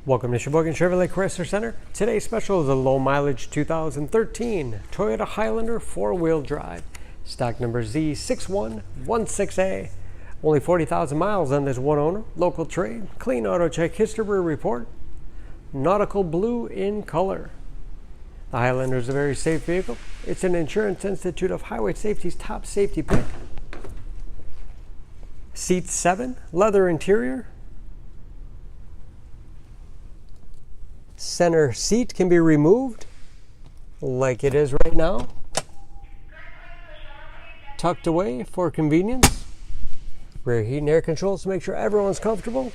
Welcome to Sheboygan Chevrolet Chrysler Center. Today's special is a low mileage 2013 Toyota Highlander 4-wheel drive. Stock number Z6116A. Only 40,000 miles on this one owner. Local trade. Clean auto check history report. Nautical Blue in color. The Highlander is a very safe vehicle. It's an Insurance Institute of Highway Safety's top safety pick. Seat 7, leather interior. Center seat can be removed like it is right now. Tucked away for convenience. Rear heat and air controls to make sure everyone's comfortable.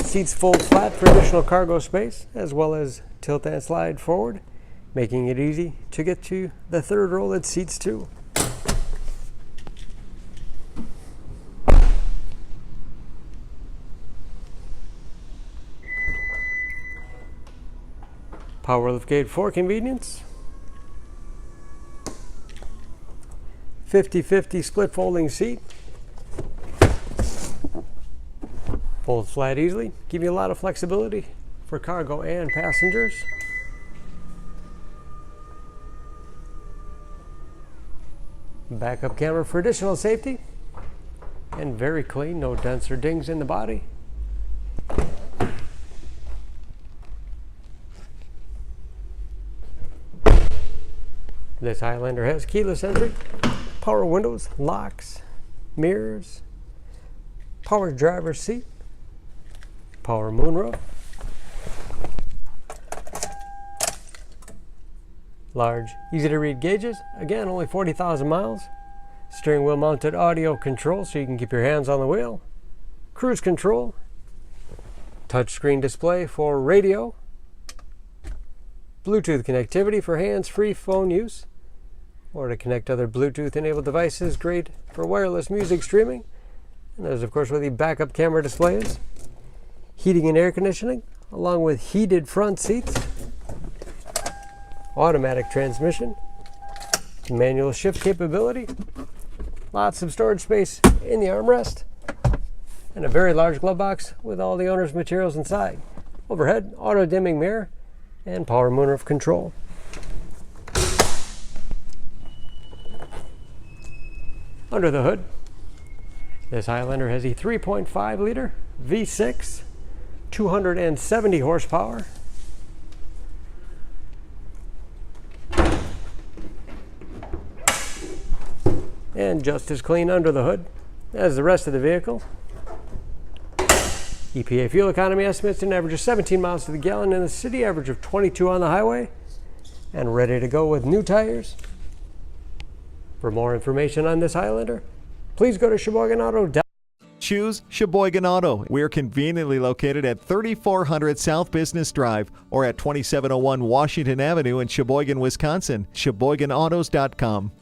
Seats fold flat for additional cargo space, as well as tilt and slide forward, making it easy to get to the third row that seats two. Power liftgate for convenience. 50-50 split folding seat. Fold flat easily, give you a lot of flexibility for cargo and passengers. Backup camera for additional safety. And very clean, no dents or dings in the body. This Highlander has keyless entry, power windows, locks, mirrors, power driver's seat, power moonroof, large, easy to read gauges, again only 40,000 miles, steering wheel mounted audio control so you can keep your hands on the wheel, cruise control, touchscreen display for radio, Bluetooth connectivity for hands-free phone use, or to connect other Bluetooth-enabled devices, great for wireless music streaming. And there's, of course, where the backup camera display is. Heating and air conditioning, along with heated front seats. Automatic transmission. Manual shift capability. Lots of storage space in the armrest. And a very large glove box with all the owner's materials inside. Overhead, auto-dimming mirror, and power moonroof control. Under the hood, this Highlander has a 3.5 liter V6, 270 horsepower. And just as clean under the hood as the rest of the vehicle. EPA fuel economy estimates an average of 17 miles to the gallon in the city, average of 22 on the highway, and ready to go with new tires. For more information on this Highlander, please go to SheboyganAuto.com. Choose Sheboygan Auto. We're conveniently located at 3400 South Business Drive or at 2701 Washington Avenue in Sheboygan, Wisconsin. SheboyganAutos.com.